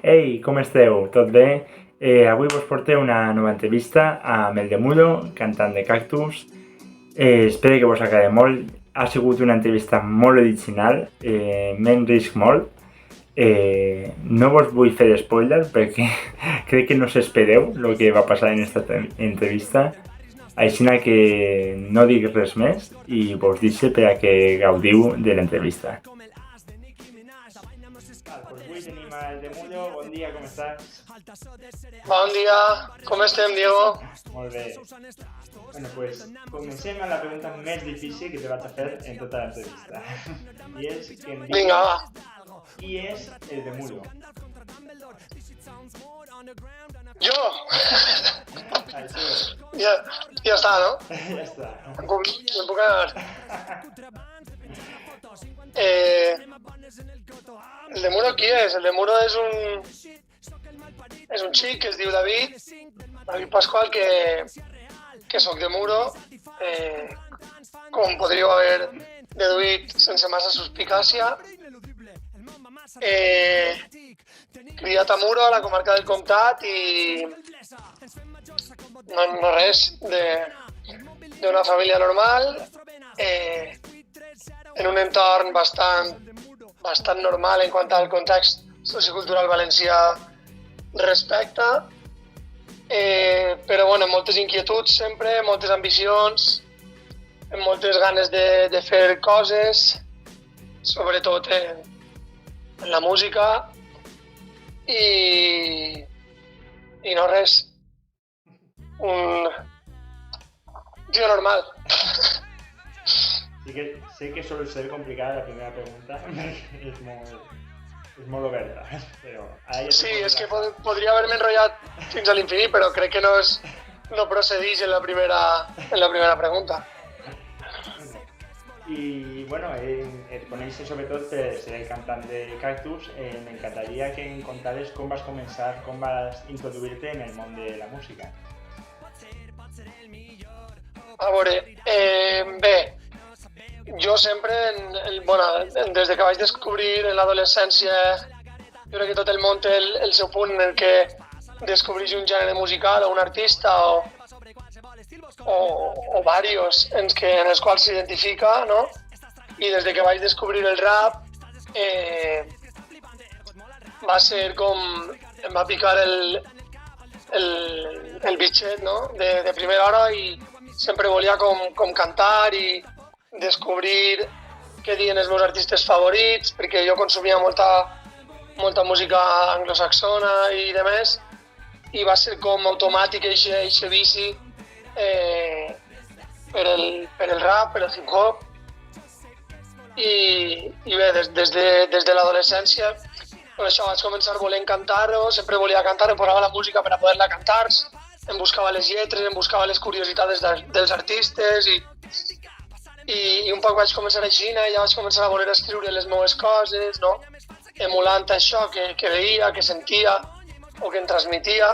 Ei, com esteu? Tot bé? Avui vos porteu una nova entrevista amb el Demudo, cantant de Cactus. Espero que vos agradi molt. Ha sigut una entrevista molt original, m'he risc molt. No vos vull fer spoiler perquè crec que no s'espereu el que va passar en aquesta entrevista. Així que no dic res més i vos deixo per a que gaudiu de l'entrevista. Pues avui tenim el Demudo. Bon dia, com estàs? Bon dia, com estem, Diego? Molt bé. Bueno, pues comencem amb la pregunta més difícil que te vaig a fer en tota l'entrevista. I és que em diguis Vinga, va. qui és el Demudo. Jo? Això, Ja està, no? ja està. Em puc anar. El Demuro qui és? El Demuro és un xic que es diu David Pascual, que soc de Muro. Com podríeu haver deduït sense massa suspicàcia. Criat a Muro, a la comarca del Comtat, i no res, d'una família normal, en un entorn bastant normal en quant al context sociocultural valencià respecta, però bueno, amb moltes inquietuds sempre, moltes ambicions, amb moltes ganes de fer coses, sobretot en la música, i no res, un tio normal. Sé que sol ser complicada la primera pregunta, és molt oberta, però... Sí, és que podria haver-me enrotllat fins a l'infinit, però crec que no procedix en la primera pregunta. I, bueno, et coneixes sobretot per ser el cantant de Cactus. M'encantaria que em contares com vas començar, com vas introduir-te en el món de la música. A veure, bé, jo sempre, des de que vaig descobrir en l'adolescència, jo crec que tot el món té el seu punt en el que descobreix un gènere musical o un artista o varios en els quals s'identifica, no? I des de que vaig descobrir el rap, va ser com em va picar el bitxet, no? De primera hora, i sempre volia com cantar i descobrir què diuen els meus artistes favorits, perquè jo consumia molta música anglosaxona i demés, i va ser com automàtic eixe vici per el rap, per el hip-hop. I bé, des de l'adolescència, per això vaig començar volent cantar-ho, sempre volia cantar, em posava la música per a poder-la cantar, em buscava les lletres, em buscava les curiositats dels artistes, i un poc vaig començar així, i ja vaig començar a voler escriure les meves coses, no? Emulant això que veia, que sentia o que em transmetia.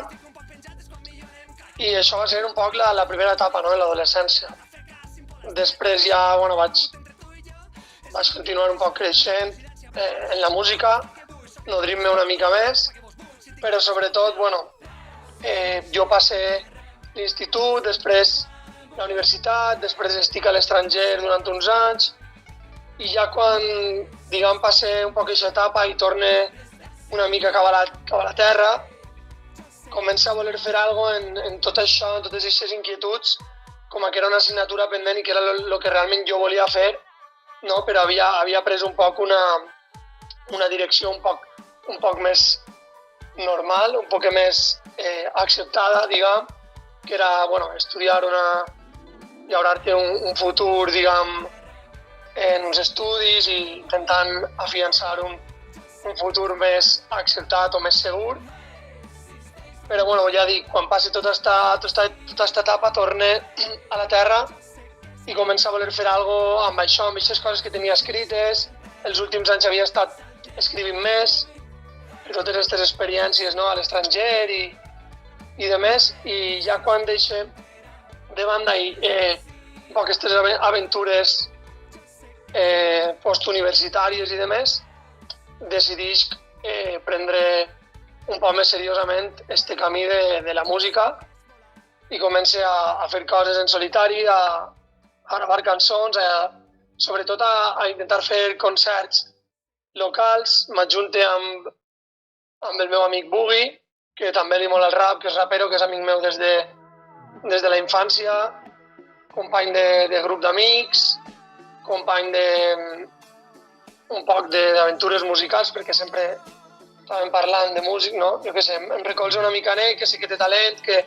I això va ser un poc la primera etapa, no?, en l'adolescència. Després ja vaig continuar un poc creixent en la música, nodrint-me una mica més, però sobretot, jo passé l'institut, després la universitat, després estic a l'estranger durant uns anys, i ja quan, diguem, passé un poc aquesta etapa i torne una mica cap a la terra, comença a voler fer alguna cosa en tot això, en totes aquestes inquietuds, com que era una assignatura pendent i que era el que realment jo volia fer, no? Però havia pres un poc una direcció un poc més normal, un poc més acceptada, diguem, que era estudiar llaurar-te un futur, diguem, en uns estudis i intentant afiançar un futur més acceptat o més segur. Però ja dic, quan passi tota aquesta etapa, torne a la terra i comença a voler fer alguna cosa amb això, amb aquestes coses que tenia escrites. Els últims anys havia estat escrivint més, per totes aquestes experiències, no?, a l'estranger i demés, i ja quan deixe de banda aquestes aventures postuniversitàries i demés, decideix prendre un poc més seriosament este camí de la música i començo a fer coses en solitari, a gravar cançons, sobretot a intentar fer concerts locals. M'adjunte amb el meu amic Boogie, que també li mola el rap, que és rapero, que és amic meu des de la infància, company de grup d'amics, company un poc d'aventures musicals, perquè sempre estàvem parlant de músic, no? Jo què sé, em recolzo una mica en ell, que sí que té talent, que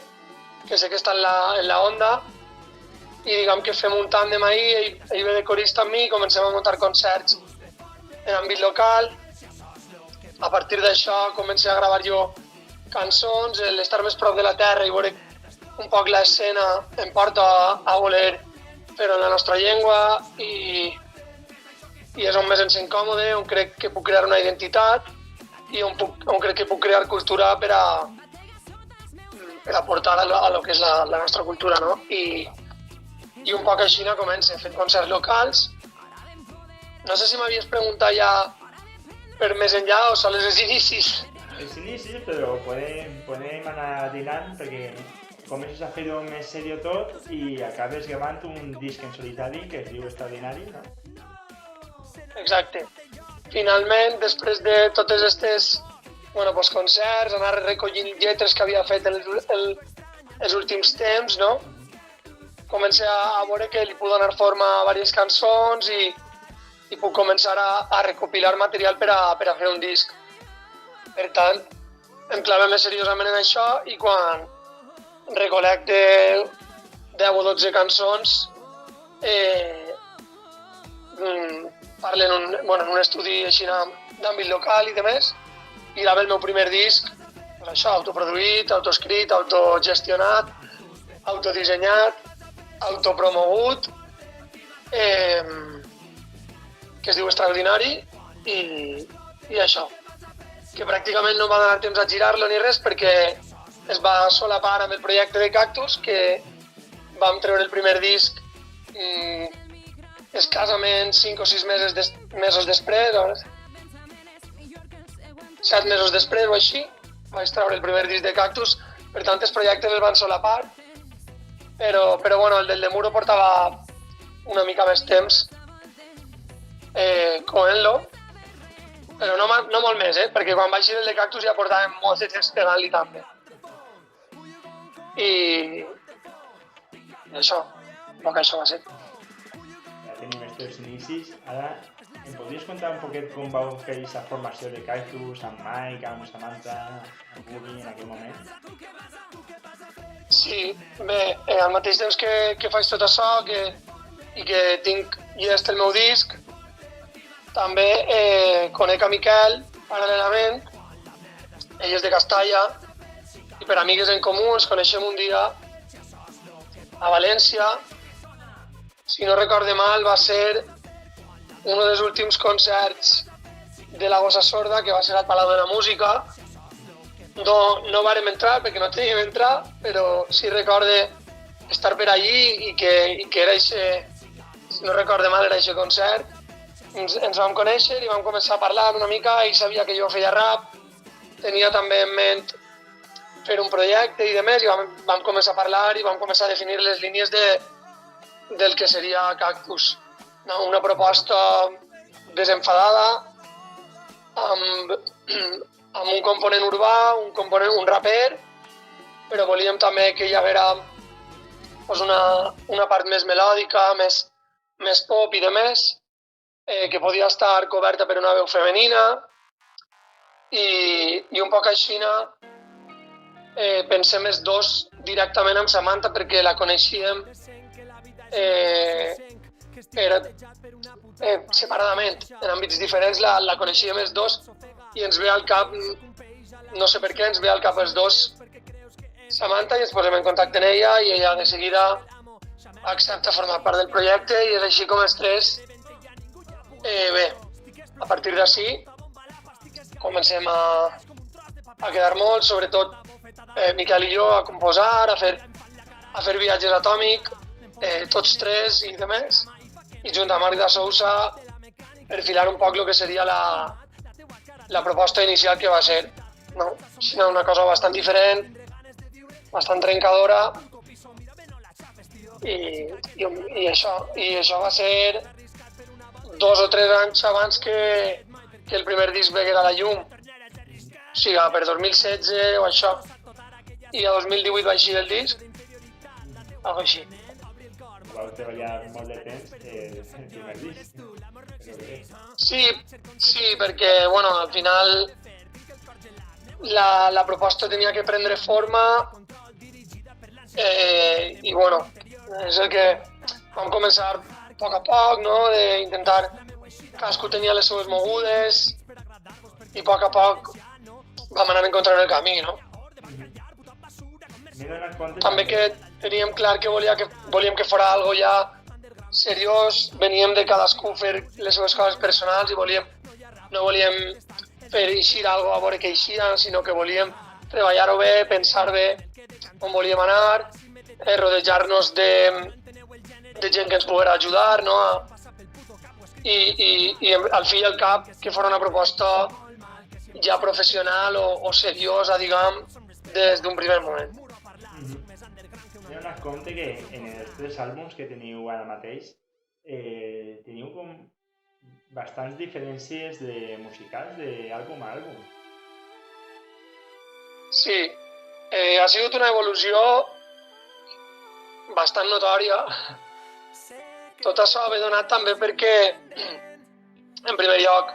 sé que està en la onda, i diguem que fem un tàndem ahir, ell ve de corista amb mi i comencem a muntar concerts en àmbit local. A partir d'això comencé a gravar jo cançons, l'estar més prop de la terra i veure un poc l'escena em porta a voler fer-ho en la nostra llengua i és on més em sent còmode, on crec que puc crear una identitat i on crec que puc crear cultura per aportar a lo que és la nostra cultura, no? I un poc així comença, fent concerts locals. No sé si m'havies preguntat ja per més enllà o sols els inicis. Els inicis, però podem anar dinant perquè comences a fer-ho més seriós tot i acabes gravant un disc en solitari que es diu Extraordinari, no? Exacte. Finalment, després de totes aquestes concerts, anar recollint lletres que havia fet els últims temps, no? Comencé a veure que li puc donar forma a diverses cançons i puc començar a recopilar material per a fer un disc. Per tant, em clave més seriosament en això i quan recolecte 10 o 12 cançons parlen en un estudi així d'àmbit local i demés, i grava el meu primer disc, doncs això, autoproduït, autoescrit, autogestionat, autodissenyat, autopromogut, que es diu Extraordinari, i això, que pràcticament no va donar temps a girar-lo ni res perquè es va solapar amb el projecte de Cactus, que vam treure el primer disc escassament 5 o 6 mesos després, 7 mesos després o així, vaig treure el primer disc de Cactus, per tant els projectes es van solapar, però el del Demuro portava una mica més temps coent-lo, però no molt més, perquè quan vaig ir el de Cactus ja portàvem molt de temps pegant-li també. I això, el que això va ser. Ja tenim els teus inicis. Ara, em podries contar un poquet com vau fer aquesta formació de Cactus, amb Mike, amb Samantha, amb Boogie en aquell moment? Sí, bé, al mateix temps que faig tot això i que tinc llest el meu disc, també conec a Miquel paral·lelament, ell és de Castalla, i per amigues en comú ens coneixem un dia a València. Si no recorde mal, va ser un dels últims concerts de la Gossa Sorda, que va ser al Palau de la Música. No vàrem entrar perquè no teníem entrar, però sí recorde estar per allí i que era si no recorde mal, era aquest concert. Ens vam conèixer i vam començar a parlar una mica. Ell sabia que jo feia rap, tenia també en ment fer un projecte i demés, i vam començar a parlar i vam començar a definir les línies del que seria Cactus. Una proposta desenfadada, amb un component urbà, un raper, però volíem també que hi hagués una part més melòdica, més pop i demés, que podia estar coberta per una veu femenina, i un poc així pensem els dos directament amb Samantha perquè la coneixíem separadament, en àmbits diferents la coneixíem els dos i ens ve al cap, no sé per què, ens ve al cap els dos Samantha i ens posem en contacte amb ella i ella de seguida accepta formar part del projecte i és així com els tres, bé, a partir d'ací comencem a quedar molt, sobretot Miquel i jo, a composar, a fer viatges atòmic, tots tres i demés, i junt amb Marc de Sousa perfilar un poc el que seria la proposta inicial que va ser, no? una cosa bastant diferent, bastant trencadora, i això va ser 2 o 3 anys abans que el primer disc veguera a la llum, o sigui, per 2016 o això, i a 2018 va eixir el disc, algo així. Vau treballar molt de temps el primer disc. Sí, perquè, bueno, al final la proposta tenia que prendre forma i, bueno, és el que vam començar a poc, no?, d'intentar, cadascú tenia les seues mogudes i a poc vam anar encontrant el camí, no? També que teníem clar que volíem que fora algo ja seriós, veníem de cadascú fer les seves coses personals i no volíem fer eixir algo a veure que eixia, sinó que volíem treballar-ho bé, pensar bé on volíem anar, rodejar-nos de gent que ens poguera ajudar, no? I al fi i al cap que fora una proposta ja professional o seriosa, diguem, des d'un primer moment. M'he donat compte que en els 3 àlbums que teniu ara mateix teniu com bastants diferències musicals d'àlbum a àlbum. Sí, ha sigut una evolució bastant notòria. Tot això ve donat també perquè, en primer lloc,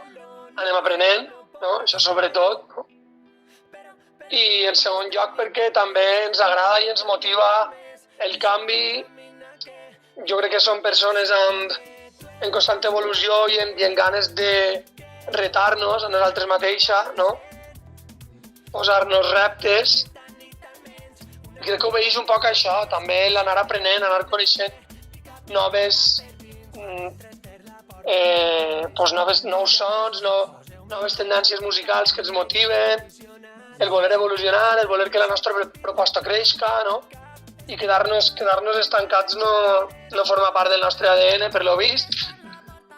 anem aprenent, no? Això sobretot, no? I en segon lloc perquè també ens agrada i ens motiva el canvi. Jo crec que som persones en constant evolució i en ganes de retar-nos a nosaltres mateixes, no? Posar-nos reptes. Crec que obeeix un poc a això, també l'anar aprenent, anar coneixent nous sons, noves tendències musicals que ens motiven, el voler evolucionar, el voler que la nostra proposta creixca, no? I quedar-nos estancats no forma part del nostre ADN, per lo vist,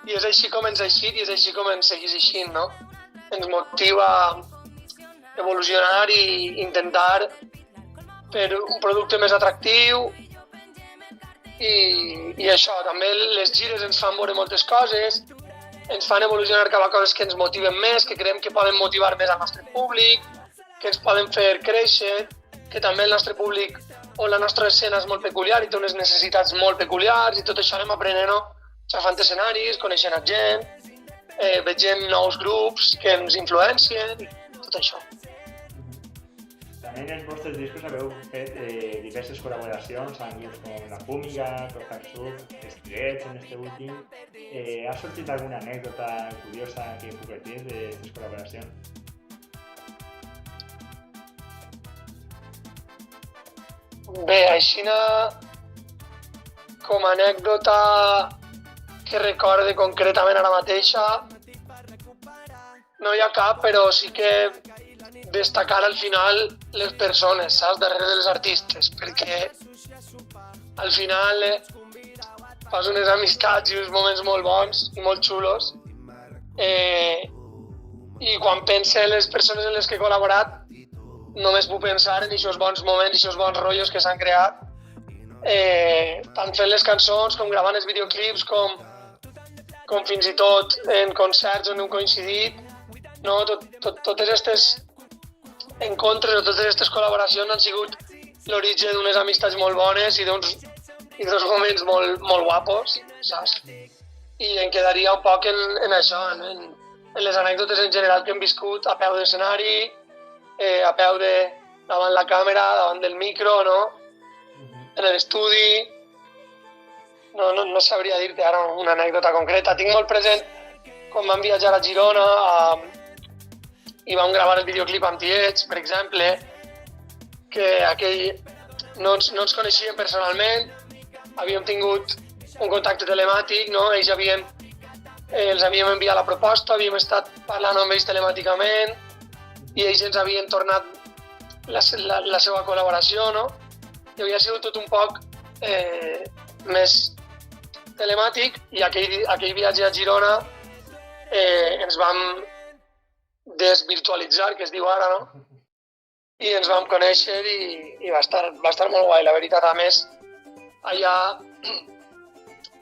i és així com ens ha eixit i és així com ens segueix eixint, no? Ens motiva a evolucionar i intentar fer un producte més atractiu i això, també les gires ens fan veure moltes coses, ens fan evolucionar cap a coses que ens motiven més, que creiem que poden motivar més al nostre públic, que ens poden fer créixer, que també el nostre públic o la nostra escena és molt peculiar i té unes necessitats molt peculiars i tot això anem aprenent-ho, xafant escenaris, coneixent a gent, veient nous grups que ens influencien, tot això. També en els vostres discos haveu fet diverses col·laboracions amb grups com La Fúmiga, Tocar Surf, Estiguets en este últim. Ha sortit alguna anècdota curiosa que pugueu dir d'aquestes col·laboracions? Bé, així com a anècdota que recorde concretament ara mateixa, no hi ha cap, però sí que destacar al final les persones, saps, darrere dels artistes, perquè al final fas unes amistats i uns moments molt bons i molt xulos i quan pense en les persones en les que he col·laborat només puc pensar en aquests bons moments i aquests bons rotllos que s'han creat, tant fent les cançons com gravant els videoclips com fins i tot en concerts on hem coincidit, no? Totes aquestes encontres o totes aquestes col·laboracions han sigut l'origen d'unes amistats molt bones i d'uns moments molt guapos, saps? I em quedaria un poc en això, en les anècdotes en general que hem viscut a peu d'escenari, a peu davant la càmera, davant del micro, no? En l'estudi. No sabria dir-te ara una anècdota concreta. Tinc molt present quan vam viatjar a Girona i vam gravar el videoclip amb Tiets, per exemple, que aquell no ens coneixíem personalment, havíem tingut un contacte telemàtic, no? Els havíem enviat la proposta, havíem estat parlant amb ells telemàticament i ells ens havien tornat la seva col·laboració, no? I havia sigut tot un poc més telemàtic i aquell viatge a Girona ens vam desvirtualitzar, que es diu ara, no? i ens vam conèixer i va estar molt guai, la veritat. A més, allà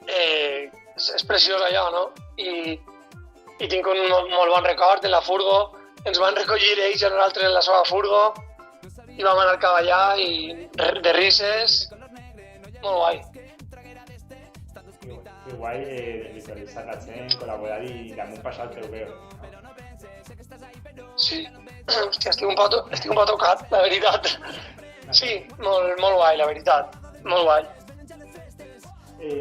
és preciós allò, no? I tinc un molt bon record de la furgo. Ens van recollir ells a nosaltres en la seva furgo i vam anar cap allà i de risses, molt guai. Que guai visualitzar la gent, col·laborar i damunt passar el teu veu. Sí, hòstia, estic un poc tocat, la veritat. Sí, molt guai, la veritat, molt guai.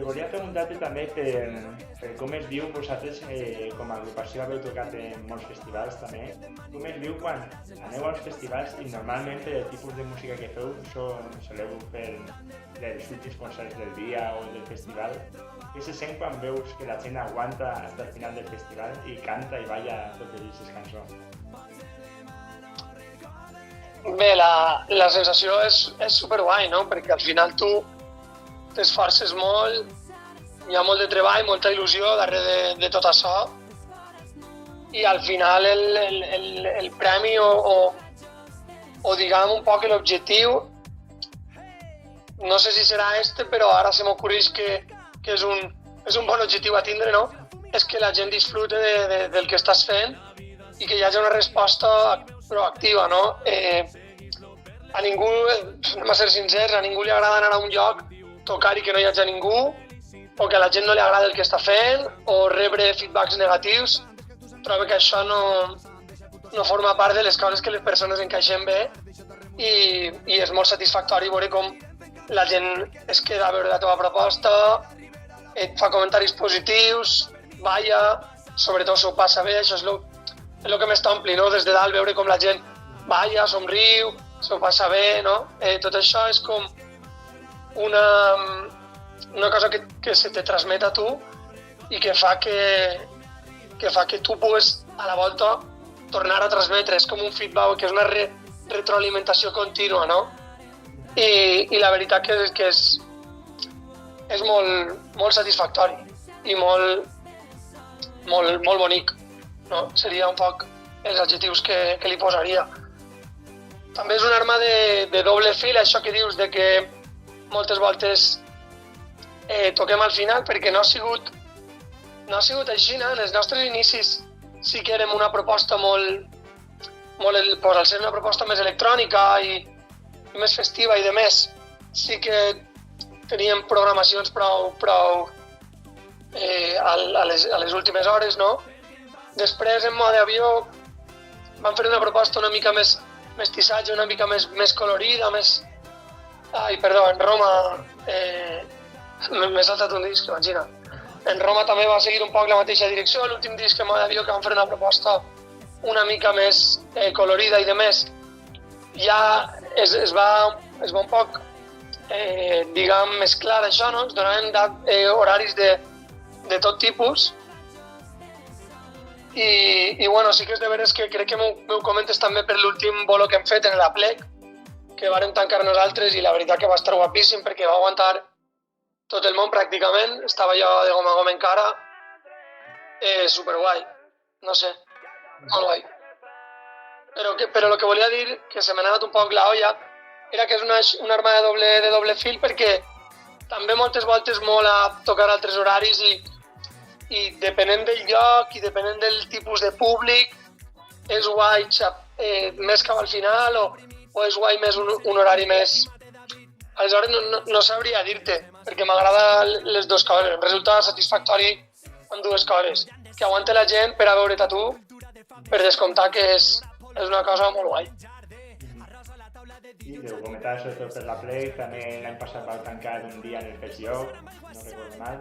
Volia preguntar-te també per com es viu vosaltres com a agrupació, haveu tocat en molts festivals també. Com es viu quan aneu als festivals i normalment el tipus de música que feu soleu fer dels últims concerts del dia o del festival? Què se sent quan veus que la gent aguanta fins al final del festival i canta i balla totes aquestes cançons? Bé, la sensació és superguai, no? Perquè al final tu t'esforces molt, hi ha molt de treball, molta il·lusió darrere de tot això i al final el premi o diguem un poc l'objectiu, no sé si serà però ara se m'ocorreix que és un bon objectiu a tindre, no? És que la gent disfrute del que estàs fent i que hi hagi una resposta proactiva, no? A ningú, anem a ser sincers, a ningú li agrada anar a un lloc, tocar i que no hi hagi ningú, o que a la gent no li agrada el que està fent, o rebre feedbacks negatius. Trobo que això no forma part de les coses que les persones encaixem bé i és molt satisfactori veure com la gent es queda a veure la teva proposta, et fa comentaris positius, balla, sobretot s'ho passa bé, això és el que més t'ompli, no? Des de dalt veure com la gent balla, somriu, s'ho passa bé, no? Tot això és com una cosa que se te transmet a tu i que fa que tu puguis a la volta tornar a transmetre. És com un feedback, que és una retroalimentació contínua, no? I la veritat que és molt satisfactori i molt bonic, no? Seria un poc els adjectius que li posaria. També és una arma de doble fil, això que dius de que moltes voltes toquem al final, perquè no ha sigut així, no? En els nostres inicis sí que érem una proposta al ser una proposta més electrònica i més festiva i de més, sí que teníem programacions prou a les últimes hores, no? Després, en mode avió, vam fer una proposta una mica més mestissatge, una mica més colorida, més... Ai, perdó, en Roma... M'he saltat un disc, imagina. En Roma també va seguir un poc la mateixa direcció, l'últim disc en mode avió, que vam fer una proposta una mica més colorida i de més. Ja es va un poc, diguem, mesclar això, no? Ens donaven horaris de tot tipus. I bueno, sí que és de veres que crec que m'ho comentes també per l'últim bolo que hem fet en l'Aplec, que vàrem tancar nosaltres i la veritat que va estar guapíssim perquè va aguantar tot el món pràcticament, estava jo de goma a goma encara, superguai, no sé, molt guai. Però el que volia dir, que se m'ha anat un poc la olla, era que és una arma de doble fil perquè també moltes voltes mola tocar altres horaris i depenent del lloc i depenent del tipus de públic és guai més cap al final o és guai més un horari més... Aleshores no sabria dir-te, perquè m'agrada les dues coses. Em resulta satisfactori amb dues coses. Que aguante la gent per a veure't a tu, per descomptar que és una cosa molt guai. Sí, deu comentar sobretot per l'Aplec, també l'any passat vau tancar un dia en el Peix Lloc, no recordo mal.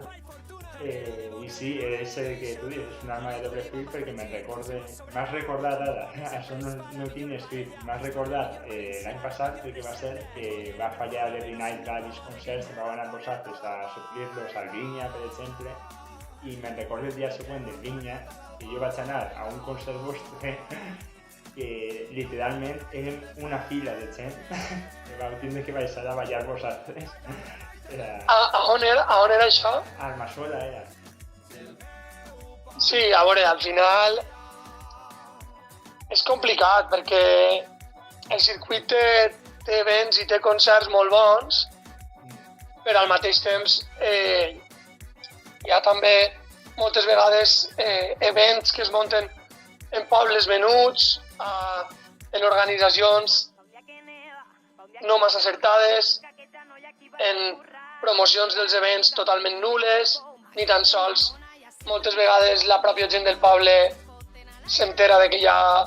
I sí, és el que tu dius, és una arma de doble fil perquè m'has recordat ara, això no ho tinc escrit, m'has recordat l'any passat que va ser que va fallar l'Evening Night Rallies concerts que vau anar vosaltres a suplir-los al Vinya, per exemple, i me'n recordo el dia següent del Vinya que jo vaig anar a un concert vostre que literalment érem una fila de gent que vau tindre que baixar a ballar vosaltres. A on era això? A Almassora era. Sí, a veure, al final és complicat perquè el circuit té events i té concerts molt bons, però al mateix temps hi ha també moltes vegades events que es munten en pobles menuts, en organitzacions no massa acertades, en promocions dels events totalment nules, ni tan sols. Moltes vegades la pròpia gent del poble s'entera de que hi ha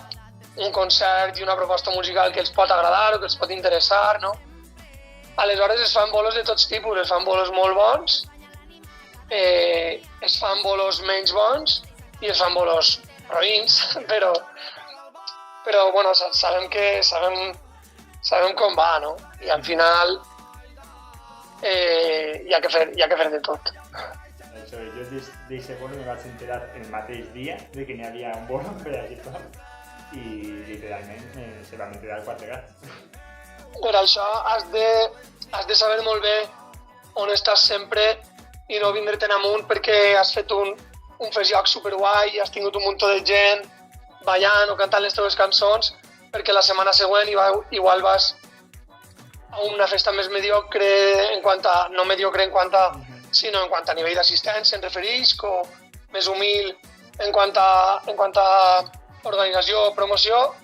un concert i una proposta musical que els pot agradar o que els pot interessar, no? Aleshores es fan bolos de tots tipus, es fan bolos molt bons, es fan bolos menys bons i es fan bolos roïns, però bueno, sabem com va, no? I al final hi ha que fer de tot. Això, jo d'aquest bolo me vaig enterar el mateix dia de que n'hi havia un bolo per a aquest i literalment se van enterar 4 gats. Per això has de saber molt bé on estàs sempre i no vindre-te'n amunt perquè has fet un festjoc superguai i has tingut un muntó de gent ballant o cantant les teves cançons, perquè la setmana següent igual vas a una festa més mediocre no mediocre en quant a, sinó en quant a nivell d'assistència, em referisc, o més humil en quant a organització o promoció,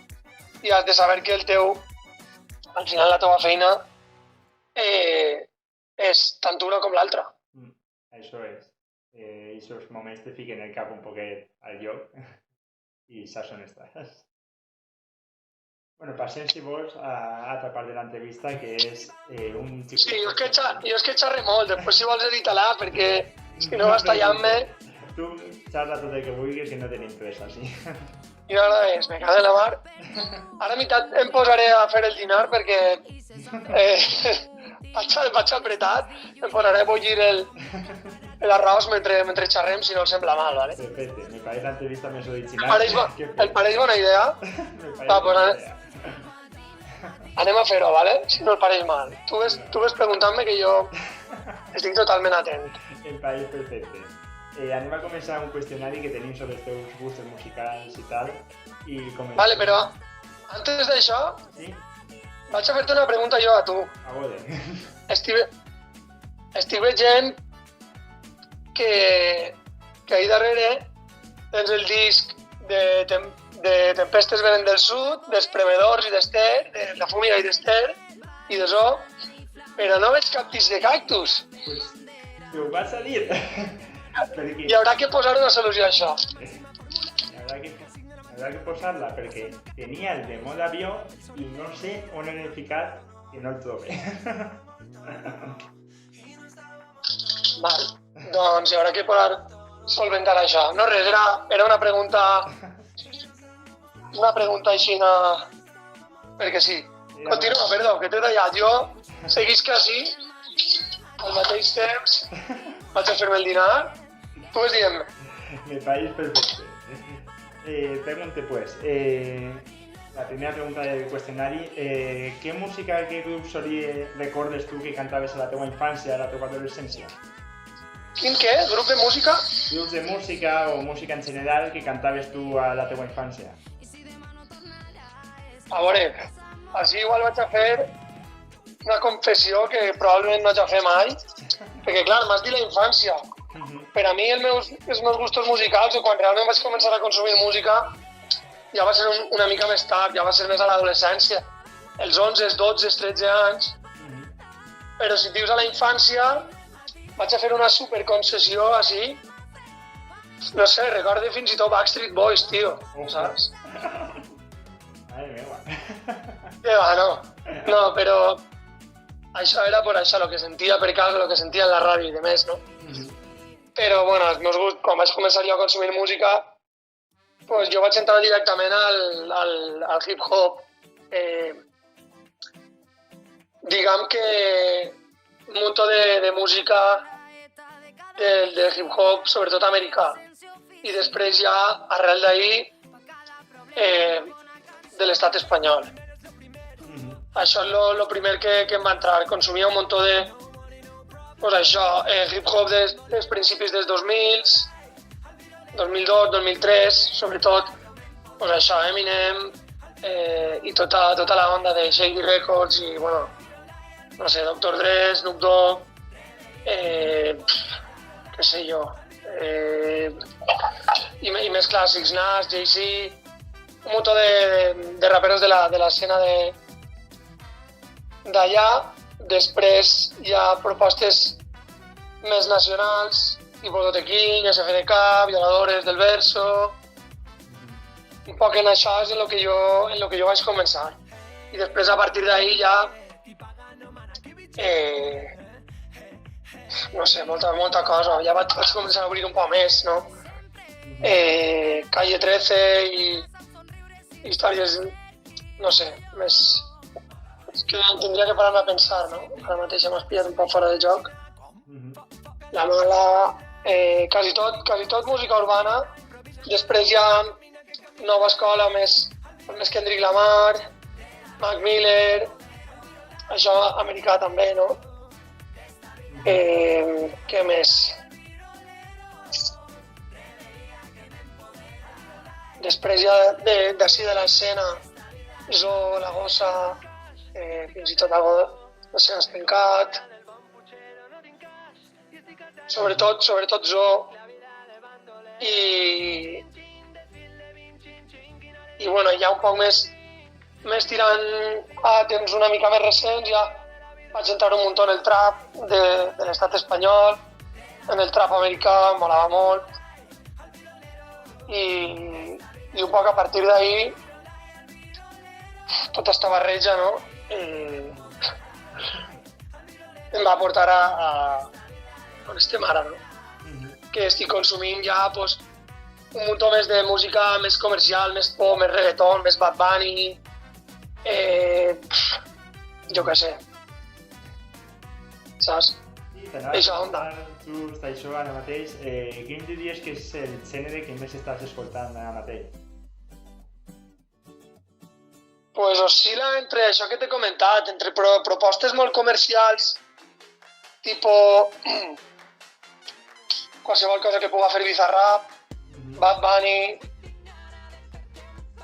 i has de saber que al final la teva feina és tant una com l'altra. Això és. Aquests moments te fiquen el cap un poquet al lloc i saps on estàs. Bueno, passem, si vols, a altra part de l'entrevista, que és un xico... Sí, jo és que xerre molt, després si vols editar-la, perquè si no vas tallant-me... Tu xerra tot el que vulguis, que no tenim pressa, sí. Quina hora és? Me cago en la mar. Ara a meitat em posaré a fer el dinar perquè vaig apretat, em posaré a bullir l'arròs mentre xerrem, si no els sembla mal, ¿vale? Perfecte, me pareix l'entrevista més original. ¿El pareix bona idea? Va, pues anem a fer-ho, ¿vale? Si no el pareix mal. Tu ves preguntant-me que jo estic totalment atent. El pareix perfecte. Anem a començar un qüestionari que tenim sobre els teus gustos musicals i tal. Vale, però antes d'això, sí? Vaig a fer-te una pregunta jo a tu. A veure. Estic veient que ahí darrere tens el disc de Tempestes venen del sud, d'Espremedors i d'Ester, de La Fúmiga i d'Ester i de Zoo, però no veig cap disc de Cactus. Pues te ho vas a dir. Perquè... I haurà que posar una solució a això. Haurà que posar-la perquè tenia el de moda avió i no sé on he ficat i no el trobe. Val, doncs hi haurà que posar solventar això. No res, era una pregunta així, perquè sí. Continua, perdó, que t'he tallat. Jo seguisc així, al mateix temps, vaig a fer-me el dinar. Tu ves dient-me. Me pareix perfecte. Pregunte, pues, la primera pregunta del qüestionari, què música, què grup recordes tu que cantaves a la teva infància, a la teva adolescència? Quin què? Grup de música? Grups de música o música en general que cantaves tu a la teva infància. A veure, així igual vaig a fer una confessió que probablement no vaig a fer mai, perquè clar, m'has dit la infància. Per a mi els meus gustos musicals, o quan realment vaig començar a consumir música, ja va ser una mica més tard, ja va ser més a l'adolescència, els 11, els 12, els 13 anys. Però si et dius a la infància, vaig a fer una superconcessió així. No sé, recordo fins i tot Backstreet Boys, tio, saps? Madre meva. No, però això era per això, el que sentia per casa, el que sentia en la ràdio i demés, no? Però, bueno, els meus gustos, quan vaig començar jo a consumir música, pues jo vaig entrar directament al hip-hop. Diguem que un munt de música del hip-hop, sobretot americà. I després ja, arrel d'ahir, de l'estat espanyol. Això és el primer que em va entrar. Consumia un munt de... Pues això, hip-hop dels principis dels 2000, 2002, 2003, sobretot, pues això, Eminem, i tota la onda de Shady Records i, bueno, no sé, Dr. Dre, Snoop Dogg, què sé jo, i més clàssics, Nas, Jay-Z, un muntó de raperos de l'escena d'allà. Després hi ha propostes més nacionals, tipus Dote King, SFDK, Violadores del Verso. Un poc en això és en lo que jo vaig començar. I després a partir d'ahí ja no sé, molta cosa. Ja vaig començar a obrir un poc més, no? Calle 13 i històries, no sé, més... És que tindria que parar-me a pensar, no? Ara mateix m'has pillat un poc fora de joc. La Mala, quasi tot música urbana. Després hi ha nova escola, més Kendrick Lamar, Mac Miller, això americà també, no? Què més? Després hi ha d'ací de l'escena, Zo, La Gossa, fins i tot algo de l'escena Espencat. Sobretot Zo. I bueno, ja un poc més tirant a temps una mica més recents, ja vaig entrar un muntó en el trap de l'estat espanyol, en el trap americà, em molava molt. I un poc a partir d'ahí, tota aquesta barreja, no? Em va portar a on estem ara, no? Que estic consumint ja pues, un muntó més de música més comercial, més pop, més reggaeton, més Bad Bunny, jo què sé, saps? Eixa onda. Just això ara mateix, quin diries que és el gènere que més estàs escoltant ara mateix? Pues oscil·la entre això que t'he comentat, entre propostes molt comercials, tipus qualsevol cosa que puga fer Bizarrap, Bad Bunny,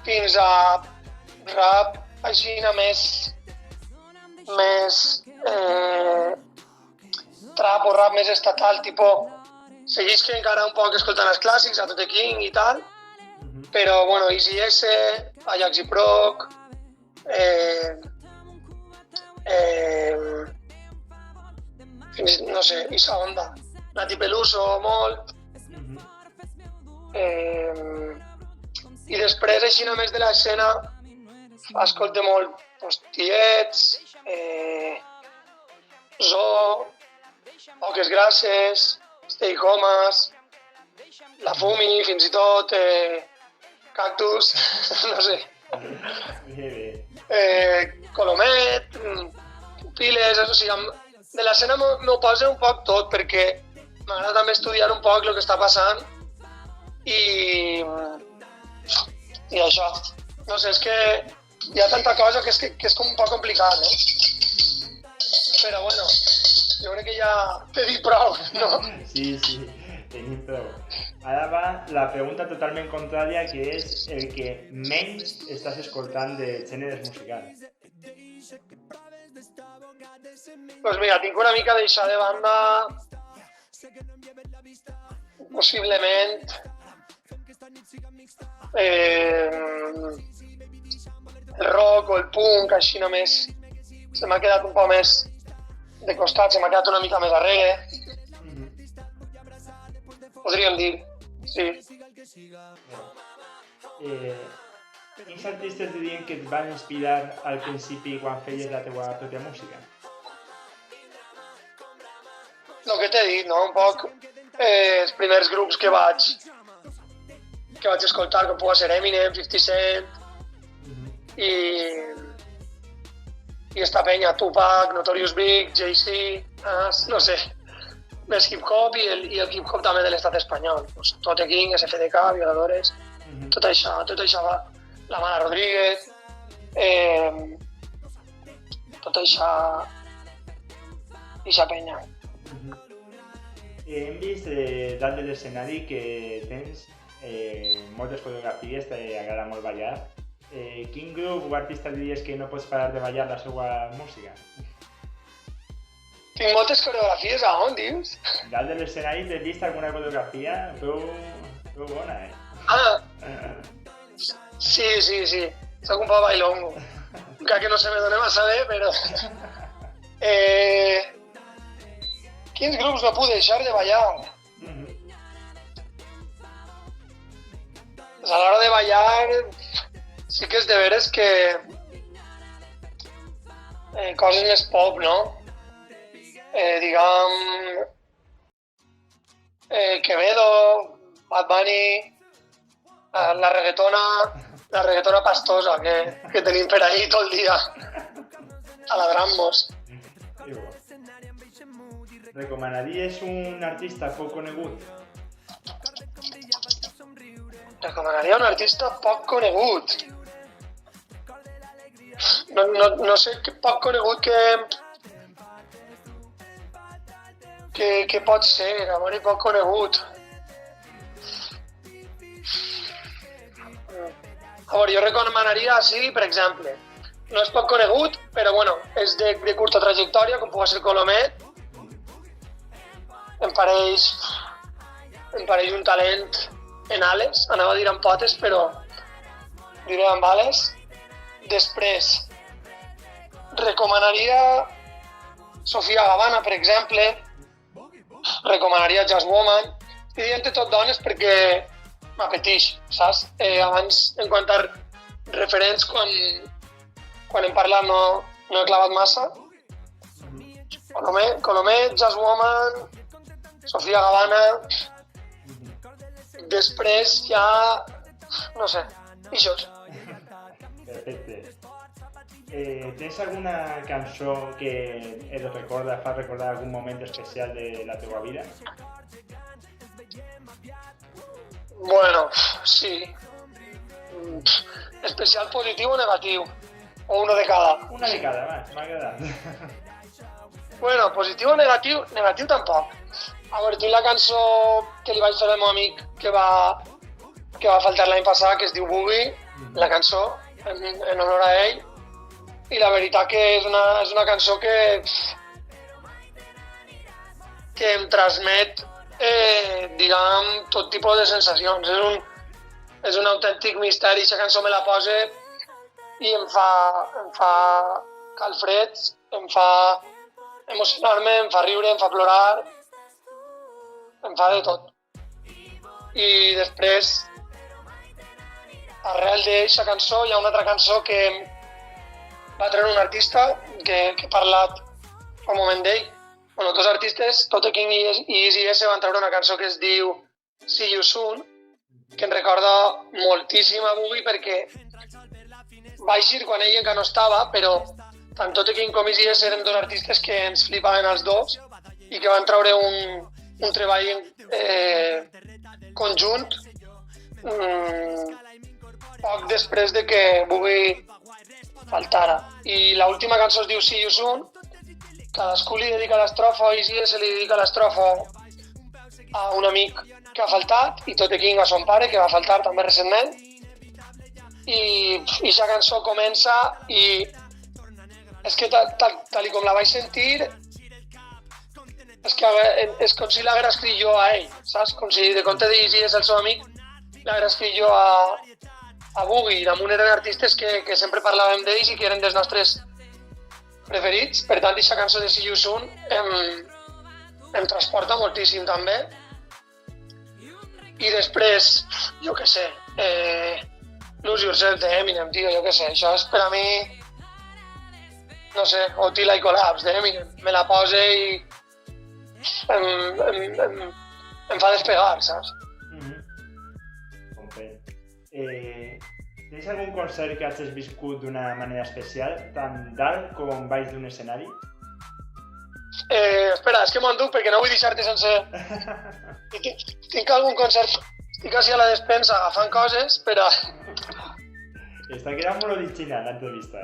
fins a rap així més trap o rap més estatal, tipus seguís que encara un poc escoltant els clàssics, a Dote King i tal, però bueno, Easy S, Ajax i Proc, no sé, Isa Onda, Nati Peluso, molt. I després, així només de l'escena, escolto molt Tiets, Zo, Poques Grasses, Stay Comas, La Fumi, fins i tot, Cactus, no sé. Colomet, Pupiles, o sigui, de l'escena m'ho posa un poc tot perquè m'agrada també estudiar un poc el que està passant i això. No sé, és que hi ha tanta cosa que és com un poc complicat, no? Però bueno, jo crec que ja t'he dit prou, no? Sí, tenim prou. Ara va la pregunta totalment contrària, que és el que menys estàs escoltant de gèneres musicals. Doncs mira, tinc una mica d'això de banda, possiblement, el rock o el punk, així només, se m'ha quedat un poc més de costat, se m'ha quedat una mica més a reggae. Podríem dir, sí. Quins artistes dirien que et van inspirar al principi quan feies la teva pròpia música? El que t'he dit, no? Un poc els primers grups que vaig escoltar, com pugui ser Eminem, 50 Cent, i esta penya, Tupac, Notorious Big, Jay-Z, no sé, més hip-hop i el hip-hop també de l'estat espanyol. Pues, Dote King, SFDK, Violadores, tot això va. La Mala Rodríguez, tot això, eixa penya. Hem vist dalt de l'escenari que tens moltes coreografies, t'agrada molt ballar. Quin grup o artista diries que no pots parar de ballar la seva música? Tinc moltes coreografies, a on, dius? Dalt de l'escenari t'he vist alguna coreografia prou bona, Sí. Soc un poc bailongo. Encara que no se me dona massa bé, però... Quins grups no puc deixar de ballar? Pues a l'hora de ballar sí que és de veres que coses més pop, no? Diguem... Quevedo, Bad Bunny, la reggaetona pastosa que tenim per ahí tot el dia, aladrant-nos. Recomanaries un artista poc conegut? Recomanaria un artista poc conegut. No sé què poc conegut que pot ser, a veure, poc conegut. A veure, jo recomanaria, sí, per exemple, no és poc conegut, però bueno, és de curta trajectòria, com pugui ser Colomet. Em pareix un talent en ales, anava a dir en potes, però diré en ales. Després, recomanaria Sofia Gavana, per exemple, recomanaria Jazz Woman, i dient tot dones perquè m'apeteix, saps? Abans, en quant a referents, quan hem parlat no he clavat massa. Colomet, Jazz Woman, Sofia Gavana. Després ja... no sé, ixos. Perfecte. Tens alguna cançó que et fa recordar algun moment especial de la teva vida? Bueno, sí. Especial positiu o negatiu? O uno de cada? Una de cada, va, m'ha agradat. Bueno, positiu o negatiu? Negatiu tampoc. A veure, tinc la cançó que li vaig fer al meu amic que va faltar l'any passat, que es diu Boogie, la cançó, en honor a ell. I la veritat que és una cançó que em transmet, diguem, tot tipus de sensacions. És un autèntic misteri, aquesta cançó me la posa i em fa calfreds, em fa emocionar-me, em fa riure, em fa plorar, em fa de tot. I després, arrel d'aquesta cançó, hi ha una altra cançó que va treure un artista que he parlat fa un moment d'ell. Bueno, dos artistes, Tote King i Easy S, van treure una cançó que es diu See You Soon, que em recorda moltíssim a Boogie perquè va eixir quan ell encara no estava, però tant Tote King com Easy S eren dos artistes que ens flipaven els dos i que van treure un treball conjunt poc després de que Boogie faltara. I l'última cançó es diu See You Soon. Cadascú li dedica l'estrofa, Easy S li dedica l'estrofa a un amic que ha faltat i Tote King a son pare, que va faltar també recentment. I aquesta cançó comença i és que tal com la vaig sentir és com si l'haguera escrit jo a ell, saps? Com si de compte d'Easy és el seu amic, l'haguera escrit jo a Boogie. Damunt eren artistes que sempre parlàvem d'ells i que eren dels nostres preferits. Per tant, aquesta cançó de See You Soon em transporta moltíssim també. I després, jo què sé, Lose Yourself d'Eminem, tio, jo què sé, això és per a mi, no sé, o Till I Collapse d'Eminem. Me la posa i em fa despegar, saps? Comprèn. Tens algun concert que hagis viscut d'una manera especial, tant dalt com baix d'un escenari? Espera, és que m'ho enduc perquè no vull deixar-te sense... Tinc algun concert, estic quasi a la despensa agafant coses, però... Està quedant molt original l'entrevista,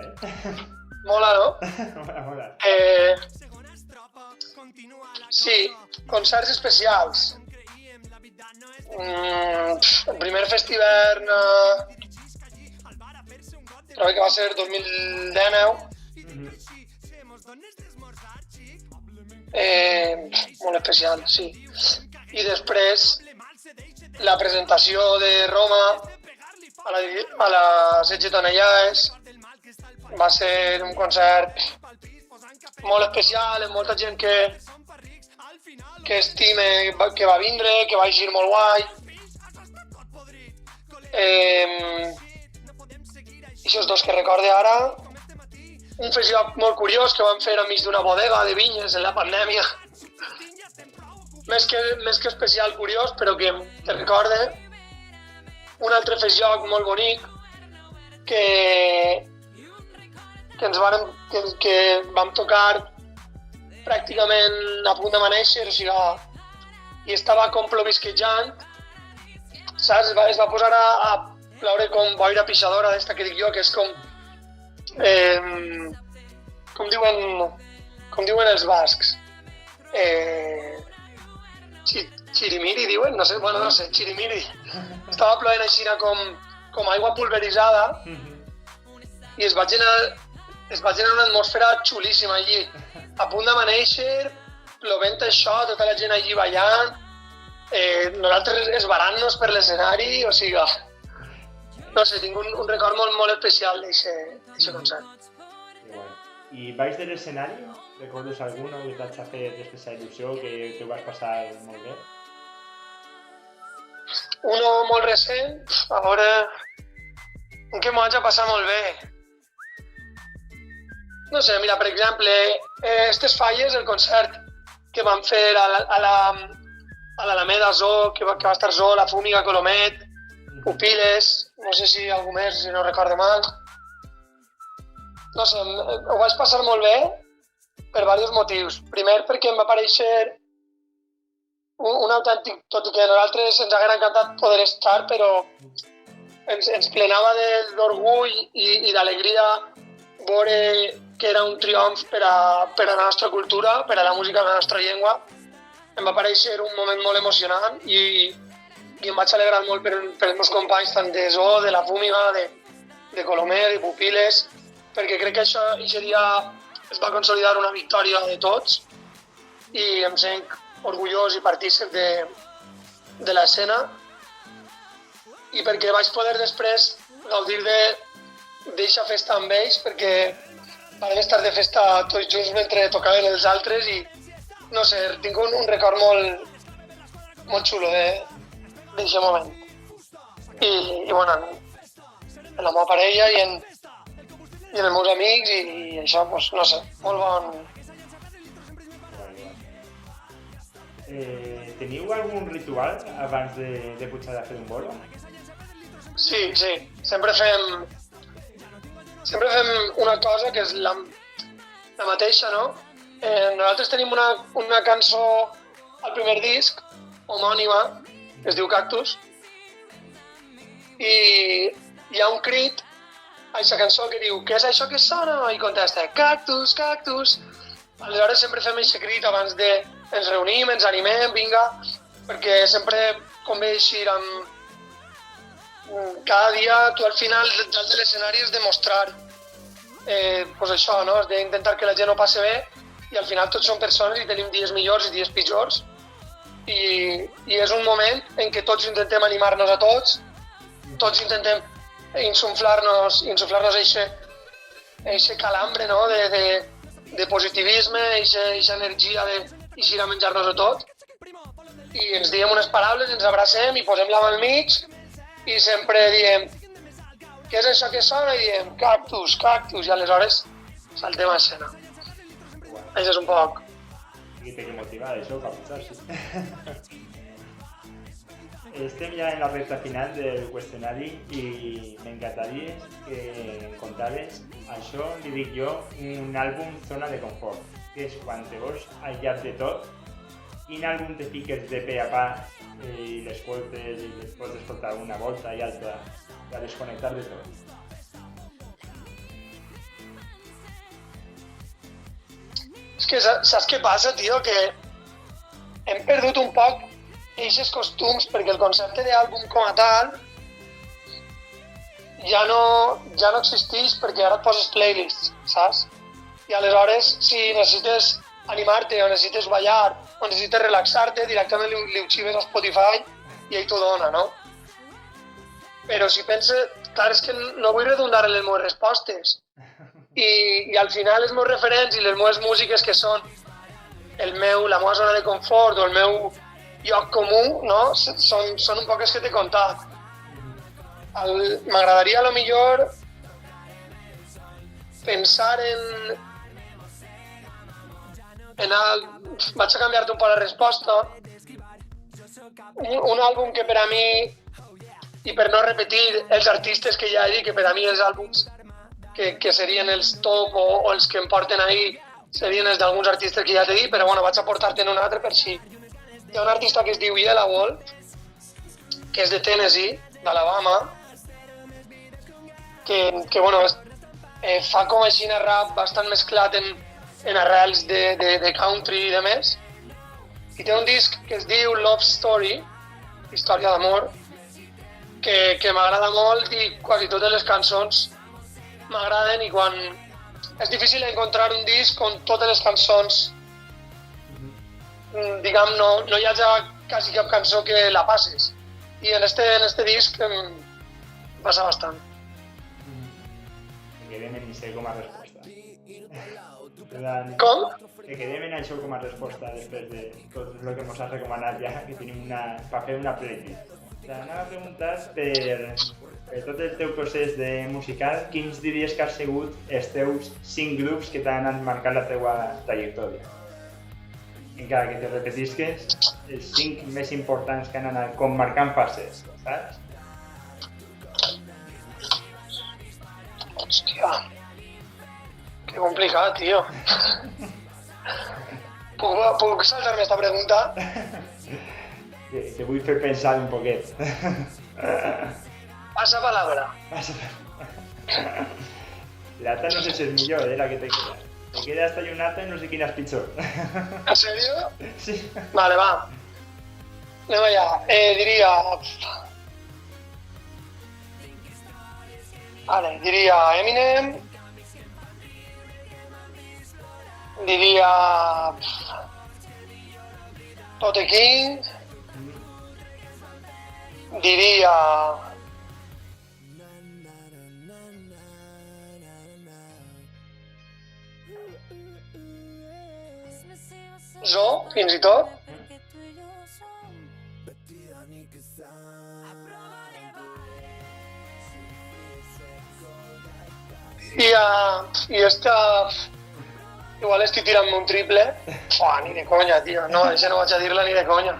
Mola, no? Mola. Sí, concerts especials. El primer Festivern crec que va ser 2019. Molt especial, sí. I després la presentació de Roma a la Setge Tonellades va ser un concert molt especial, amb molta gent que estime, que va vindre, que va eixir molt guai. I això és dos que recorde ara. Un festival molt curiós que vam fer enmig d'una bodega de vinyes en la pandèmia. Més que especial, curiós, però que recorde. Un altre festival molt bonic que vam tocar pràcticament a punt de néixer, o sigui, i estava com plovisquejant, saps? Es va posar a ploure com boira pixadora, d'esta que dic jo, que és com diuen els bascs. Chirimiri diuen? No sé, chirimiri. Estava plovent així com aigua pulveritzada i es va generar una atmosfera xulíssima allí. A punt de néixer, plovent això, tota la gent allí ballant, nosaltres esbarant-nos per l'escenari, o sigui, no sé, tinc un record molt especial d'aquest concert. I baix de l'escenari, recordes alguna que t'hagi fet especial il·lusió, que t'ho vas passar molt bé? Uno molt recent, a veure, en què m'ho haig de passar molt bé. No sé, mira, per exemple, Estes falles, el concert que vam fer a l'Alameda Zoo, que va estar Zoo, La Fúmiga, Colomet, Pupiles, no sé si algú més, si no recordo mal. No sé, ho vaig passar molt bé per diversos motius. Primer, perquè em va aparèixer un autèntic, tot i que a nosaltres ens haguera encantat poder estar, però ens plenava d'orgull i d'alegria veure que era un triomf per a la nostra cultura, per a la música de la nostra llengua. Em va aparèixer un moment molt emocionant i em vaig alegrar molt per els meus companys, tant de Zoo, de La Fúmiga, de Colomer, de Pupiles, perquè crec que això es va consolidar una victòria de tots i em sent orgullós i partícip de l'escena i perquè vaig poder després gaudir d'eixa festa amb ells, perquè vam estar de festa tots junts mentre tocaven els altres i no sé, tinc un record molt xulo d'aquest moment. I bueno, en la meva parella i en els meus amics i això, doncs, no sé, molt bon. Teniu algun ritual abans de pujar a fer un bolo? Sí, sempre fem una cosa que és la mateixa, no? Nosaltres tenim una cançó al primer disc, homònima, que es diu Cactus, i hi ha un crit a aquesta cançó que diu «Què és això que sona?» i contesta «Cactus, cactus». Aleshores sempre fem aquest crit abans ens reunim, ens animem, vinga, perquè sempre convé eixir amb... Cada dia tu al final dalt de l'escenari has de mostrar pues això, no? Has d'intentar que la gent ho passi bé i al final tots som persones i tenim dies millors i dies pitjors i és un moment en què tots intentem animar-nos a tots intentem insuflar-nos eixe calambre, no? de positivisme, eixa energia d'eixir a menjar-nos a tot i ens diem unes paraules, ens abracem i posem la mà al mig i sempre diem «Què és això que sona?» i diem «Cactus, cactus» i aleshores saltem a escena. Això és un poc. I té que motivar això per pujar-se. Estem ja en la recta final del qüestionari i m'encantaria que em contaves, això li dic jo, un àlbum zona de confort, que és quan te vols aïllar de tot, quin àlbum te fiques de pe a pa i l'escoltes i les pots escoltar una volta i altra per desconnectar de tot. És que saps què passa, tio? Que hem perdut un poc aquests costums perquè el concepte d'àlbum com a tal ja no existeix perquè ara et poses playlists, saps? I aleshores, si necessites animar-te o necessites ballar o necessites relaxar-te, directament li ho xives a Spotify i ell t'ho dona, no? Però si penses... Clar, és que no vull redundar en les meves respostes. I al final els meus referents i les meves músiques que són la meva zona de confort o el meu lloc comú, no? Són un poc els que t'he contat. M'agradaria a lo millor pensar vaig a canviar-te un poc la resposta. Un àlbum que per a mi, i per no repetir els artistes que ja he dit, que per a mi els àlbums que serien els top o els que em porten ahir serien els d'alguns artistes que ja t'he dit, però bueno, vaig a portar-te'n un altre per si. Hi ha un artista que es diu Yellow Wolf, que és de Tennessee, d'Alabama, que bueno, fa com així un rap bastant mesclat en arrels de country i de més. I té un disc que es diu Love Story, història d'amor, que m'agrada molt i quasi totes les cançons m'agraden i quan... És difícil encontrar un disc on totes les cançons, diguem, no hi hagi quasi cap cançó que la passes. I en este disc em passa bastant. Me quedem en això com a resposta. Com? Me quedem en això com a resposta després de tot el que ens has recomanat ja, que tenim per fer una playlist. T'anava a preguntar per tot el teu procés de musical, quins diries que has sigut els teus 5 grups que t'han marcat la teua trajectòria? Encara que te repetisques, els 5 més importants que han anat com marcant fases, saps? Hòstia, que complicat, tio. Puc saltar-me esta pregunta? Te vull fer pensar un poquet. Passa palabra. L'altra no sé si és millor, la que te queda. Te queda hasta una altra i no sé quina és pitjor. ¿En serio? Sí. Vale, va. Anem allà. Diria... Vale, diria Eminem. Diria... Tote King. Diria... Zo, fins i tot. I esta... Igual estic tirant-me un triple. Fuà, ni de conya, tio. No, això no vaig a dir-la ni de conya.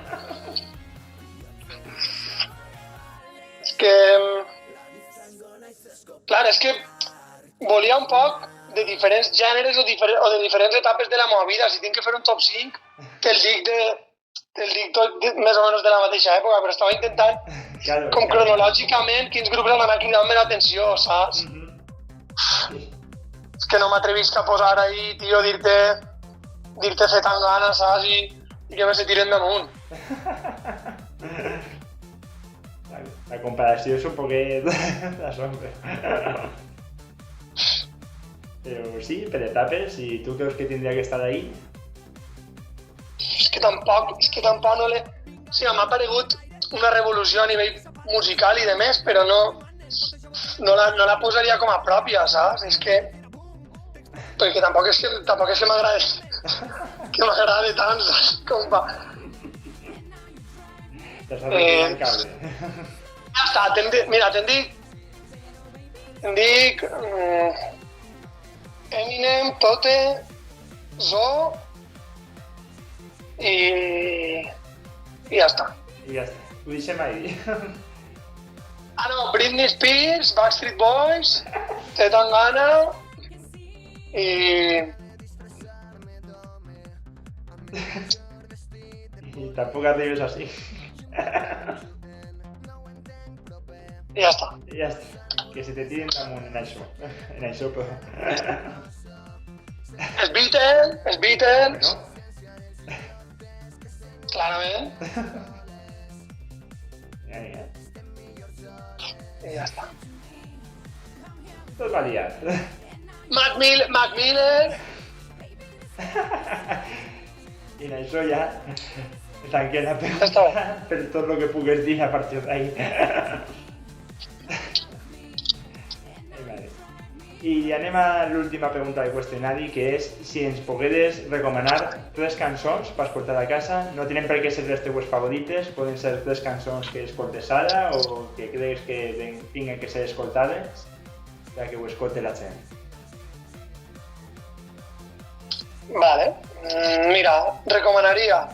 És que... Clar, és que volia un poc de diferents gèneres o de diferents etapes de la meva vida. Si tinc que fer un top 5, te'l dic tot més o menys de la mateixa època, però estava intentant com cronològicament quins grups han anat cridant-me l'atenció, saps? És que no m'atrevisc a posar ahí, tio, dir-te fer tan gana, saps? I que me se tiren damunt. La comparació és un poquet de sombra. Però sí, per etapes, i tu creus que tindria que estar ahí? És que tampoc no l'he... O sigui, m'ha paregut una revolució a nivell musical i de més, però no la posaria com a pròpia, saps? És que... Perquè tampoc és que m'agradi tant, saps? Com va... T'has arreglat el cable. Ja està, te'n dic... Eminem, Tote, Zo... I ja està. I ja està. Ho deixem ahí. Ah, no, Britney Spears, Backstreet Boys, Zetangana i... I tampoc arribes així. I ja està. I ja està. Que se te tiren damunt en això. En això, però... Els Beatles... No? Clarament. Ja. I ja està. Tot variat. Mac Miller... I en això ja tanquem la Està pregunta per tot el que pugues dir a partir d'ahí. Vale. I anem a l'última pregunta del qüestionari, que és si ens pogueres recomanar 3 cançons per escoltar a casa. No tenen per què ser les teues favorites, poden ser 3 cançons que escoltes ara o que creus que tinguin que ser escoltades perquè ho escolti la gent. Vale. Mira, recomanaria...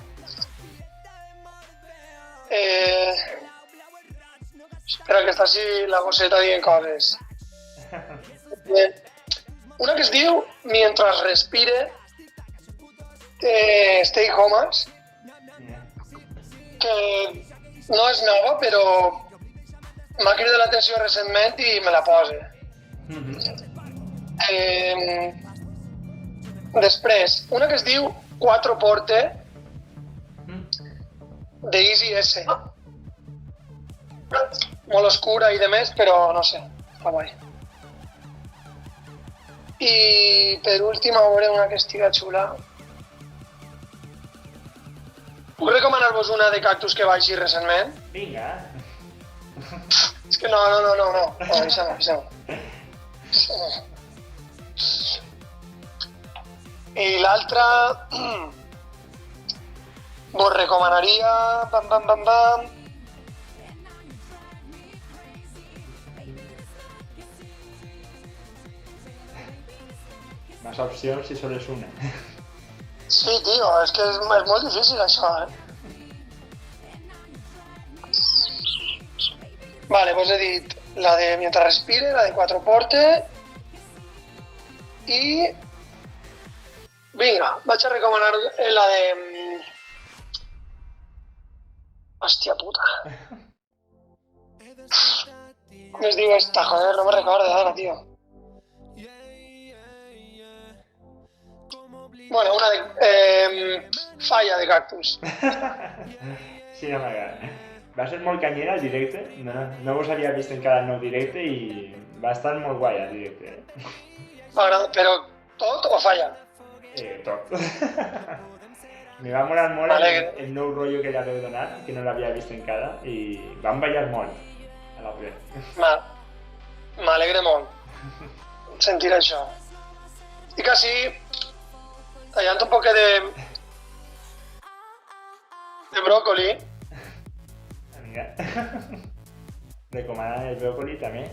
Espera, que està així la gosseta dient coses. Una que es diu Mientras respire, de Stay Homas, que no és nova, però m'ha cridat l'atenció recentment i me la posa. Després, una que es diu Cuatro Porte, de Easy S. Molt oscura i demés, però no sé, està guai. I per últim, a veure una que estiga xula. Puc recomanar-vos una de Cactus que vaig recentment? Vinga. És que no, deixa'm. I l'altra... vos recomanaria... Más opcions si sols una. Sí, tio, és que és molt difícil això, Vale, pues he dit la de Mientras respire, la de Cuatro Porte i... Vinga, vaig a recomanar la de... Hòstia puta. Com es diu esta? Joder, no me recordo ara, tio. Bueno, una de... Falla de Cactus. Sí, no m'agrada. Va ser molt canyera el directe, no vos havia vist encara el nou directe i va estar molt guai el directe. M'agrada, però tot o falla? Tot. Me va molar molt el nou rotllo que li vau donar, que no l'havia vist encara, i vam ballar molt a la ple. M'alegre molt sentir això. I quasi tallant un poc de bròcoli. Amiga. Recomanar el bròcoli també.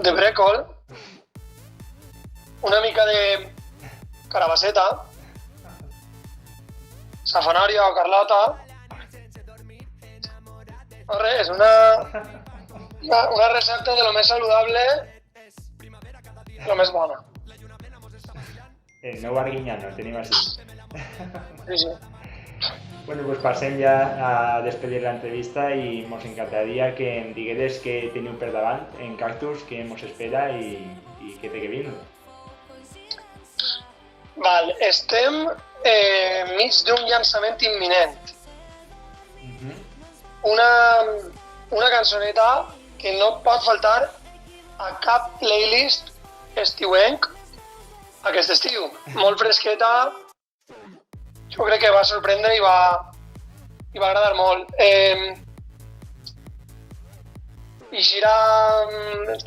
De brècol. Una mica de carabasseta. Safonària o carlota. No res, una recepta de lo més saludable, lo més bona. El nou arguinyano, tenim així. Sí. Bueno, pues passem ja a despedir l'entrevista i mos encantaria que em digueres què teniu per davant en Cactus, què mos espera i què té que vindre. Val, estem mig d'un llançament imminent. Una cançoneta que no pot faltar a cap playlist estiuenc aquest estiu. Molt fresqueta, jo crec que va sorprendre i va agradar molt. I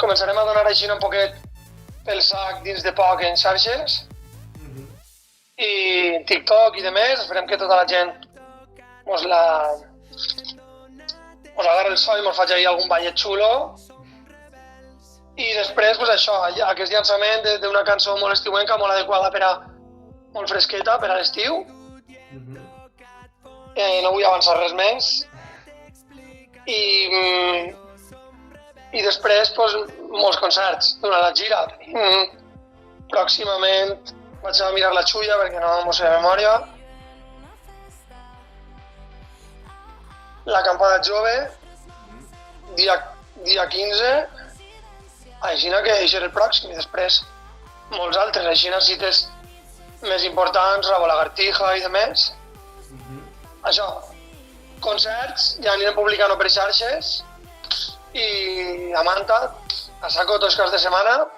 començarem a donar així un poquet pel sac dins de poc en xarxes i TikTok i demés. Esperem que tota la gent mos agarra el so i mos faci ahí algun ballet xulo. I després, pues això, aquest llançament d'una cançó molt estiuenca, molt adequada molt fresqueta per a l'estiu. No vull avançar res més. I després, pues, molts concerts durant la gira. Pròximament vaig a mirar la xulla perquè no m'ho sé de memòria. L'acampada jove, dia 15, així que això és el pròxim, i després molts altres, així cites més importants, Rabo Lagartija i demés. Això, concerts, ja anirem publicant per xarxes i a Manta, a saco tots caps de setmana,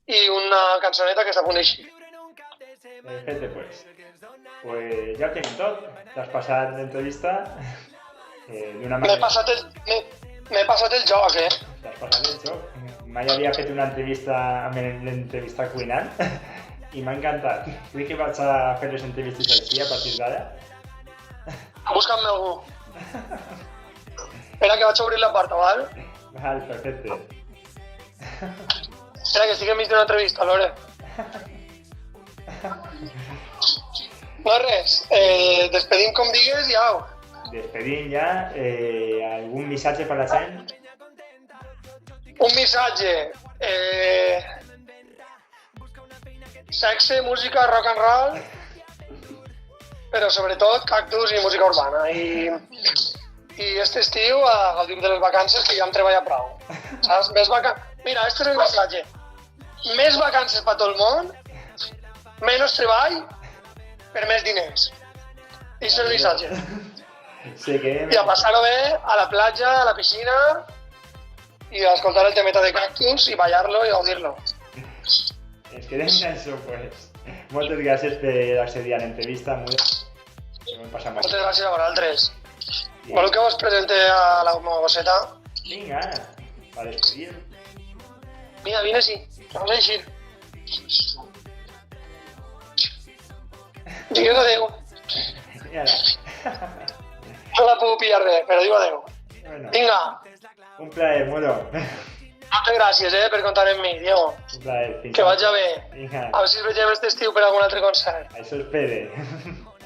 i una cançoneta que està a punt d'eixir. Perfecte, pues ja ho tenim tot. T'has passat l'entrevista d'una M'he manera... passat el joc, T'has passat el joc. Mai havia fet una entrevista amb l'entrevista cuinant i m'ha encantat. Vull que vaig a fer les entrevistes així a partir d'ara. Busca'm algú. Espera que vaig obrir la porta, val? Val, perfecte. Espera que estic enmig d'una entrevista, Lore. No res, despedim com digues i au. Despedim ja. Algun missatge per la gent? Un missatge. Sexe, música, rock and roll, però sobretot cactus i música urbana. I este estiu a gaudir de les vacances, que ja hem treballat prou. Saps? Mira, este és el missatge. Més vacances per tot el món, menys treball, per més diners. I és el missatge. Sí que... I a passar-ho bé a la platja, a la piscina, i a escoltar el temeta de cactus i ballar-lo i gaudir-lo. Ens quedem en això, pues. Moltes gràcies per accedir a l'entrevista, Mudo. Moltes gràcies a vosaltres. Voleu que vos presente a la gosseta? Vinga, per despedir. Mira, vine així. Vamos a eixir. Digues adeu. I ara. No la puc pillar bé, però diu adeu. Bueno, Vinga. un plaer, Mudo. Moltes gràcies, per comptar amb mi, Diego. Un plaer. Que vagi bé. Vinga, A veure si ens veiem este estiu per algun altre concert. això espere.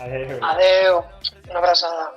Adéu. Adeu. Una abraçada.